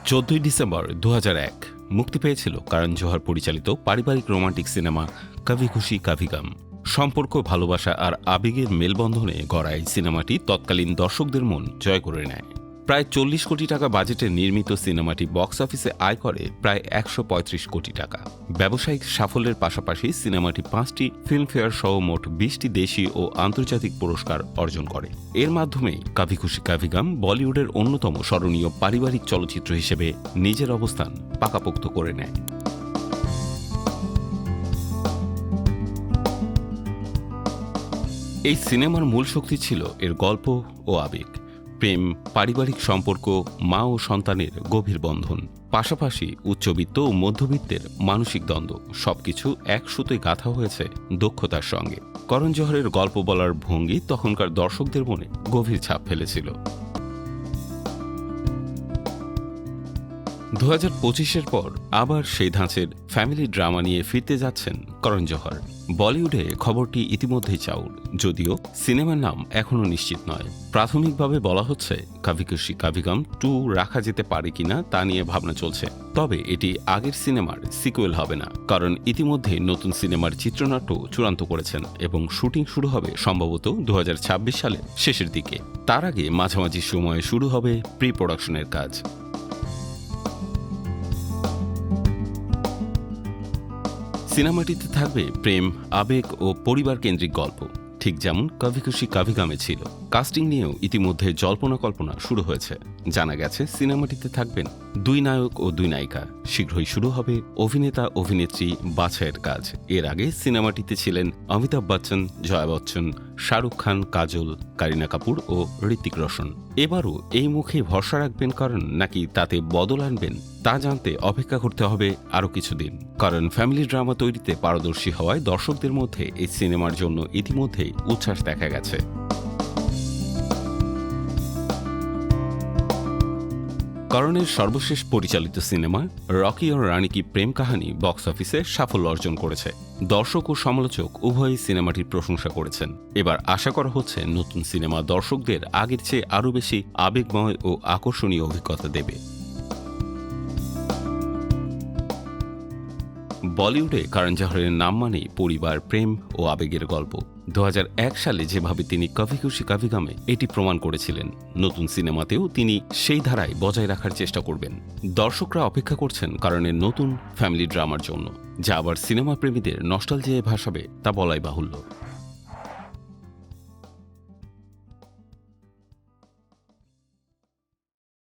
14 December 2001 মুক্তি পেয়েছিল করণ জোহর পরিচালিত পারিবারিক রোমান্টিক সিনেমা কভি খুশি কভি গম। সম্পর্ক, ভালোবাসা আর আবেগের মেলবন্ধনে গড়া এই সিনেমাটি তৎকালীন দর্শকদের মন জয় করে নেয়। প্রায় 40 কোটি টাকা বাজেটে নির্মিত সিনেমাটি বক্স অফিসে আয় করে প্রায় 135 কোটি টাকা। ব্যবসায়িক সাফল্যের পাশাপাশি সিনেমাটি 5টি ফিল্মফেয়ার সহ মোট 20টি দেশীয় ও আন্তর্জাতিক পুরস্কার অর্জন করে। এর মাধ্যমেই কভি খুশি কভি গম বলিউডের অন্যতম স্মরণীয় পারিবারিক চলচ্চিত্র হিসেবে নিজের অবস্থান পাকাপোক্ত করে নেয়। এই সিনেমার মূল শক্তি ছিল এর গল্প ও আবেগ, প্রেম, পারিবারিক সম্পর্ক, মা ও সন্তানের গভীর বন্ধন, পাশাপাশি উচ্চবিত্ত ও মধ্যবিত্তের মানসিক দ্বন্দ্ব, সবকিছু এক সুতোয় গাঁথা হয়েছে দক্ষতার সঙ্গে। করণ জোহরের গল্প বলার ভঙ্গি তখনকার দর্শকদের মনে গভীর ছাপ ফেলেছিল। 2025-এর পর আবার সেই ধাঁচের ফ্যামিলি ড্রামা নিয়ে ফিরতে যাচ্ছেন করণ জোহর। বলিউডে খবরটি ইতিমধ্যেই চাউর, যদিও সিনেমার নাম এখনও নিশ্চিত নয়। প্রাথমিকভাবে বলা হচ্ছে কভি খুশি কভি গম 2 রাখা যেতে পারে কিনা তা নিয়ে ভাবনা চলছে। তবে এটি আগের সিনেমার সিকুয়েল হবে না, কারণ ইতিমধ্যে নতুন সিনেমার চিত্রনাট্য চূড়ান্ত করেছেন এবং শুটিং শুরু হবে সম্ভবত 2026 সালের শেষের দিকে। তার আগে মাঝামাঝি সময়ে শুরু হবে প্রি প্রোডাকশনের কাজ। সিনেমাটিতে থাকবে প্রেম, আবেগ ও পরিবার কেন্দ্রিক গল্প, ঠিক যেমন কভি খুশি কভি গমে ছিল। কাস্টিং নিয়েও ইতিমধ্যে জল্পনা কল্পনা শুরু হয়েছে। জানা গেছে সিনেমাটিতে থাকবেন 2 নায়ক ও 2 নায়িকা। শীঘ্রই শুরু হবে অভিনেতা অভিনেত্রী বাছাইয়ের কাজ। এর আগে সিনেমাটিতে ছিলেন অমিতাভ বচ্চন, জয়া বচ্চন, শাহরুখ খান, কাজল, কারিনা কাপুর ও ঋত্বিক রোশন। এবারও এই মুখে ভরসা রাখবেন করণ, নাকি তাতে বদল আনবেন তা জানতে অপেক্ষা করতে হবে আরও কিছুদিন। কারণ ফ্যামিলি ড্রামা তৈরিতে পারদর্শী হওয়ায় দর্শকদের মধ্যে এই সিনেমার জন্য ইতিমধ্যেই উচ্ছ্বাস দেখা গেছে। করণের সর্বশেষ পরিচালিত সিনেমা রকি ও রানী কি প্রেম কাহিনী বক্স অফিসে সাফল্য অর্জন করেছে। দর্শক ও সমালোচক উভয়ই সিনেমাটির প্রশংসা করেছেন। এবার আশা করা হচ্ছে নতুন সিনেমা দর্শকদের আগের চেয়ে আরও বেশি আবেগময় ও আকর্ষণীয় অভিজ্ঞতা দেবে। বলিউডে করণ জোহরের নাম মানেই পরিবার, প্রেম ও আবেগের গল্প। 2001 সালে যেভাবে তিনি কভি খুশি কভি গমে এটি প্রমাণ করেছিলেন, নতুন সিনেমাতেও তিনি সেই ধারায় বজায় রাখার চেষ্টা করবেন। দর্শকরা অপেক্ষা করছেন করণের নতুন ফ্যামিলি ড্রামার জন্য, যা আবার সিনেমা প্রেমীদের নস্টালজিয়ায় ভাসাবে তা বলাই বাহুল্য।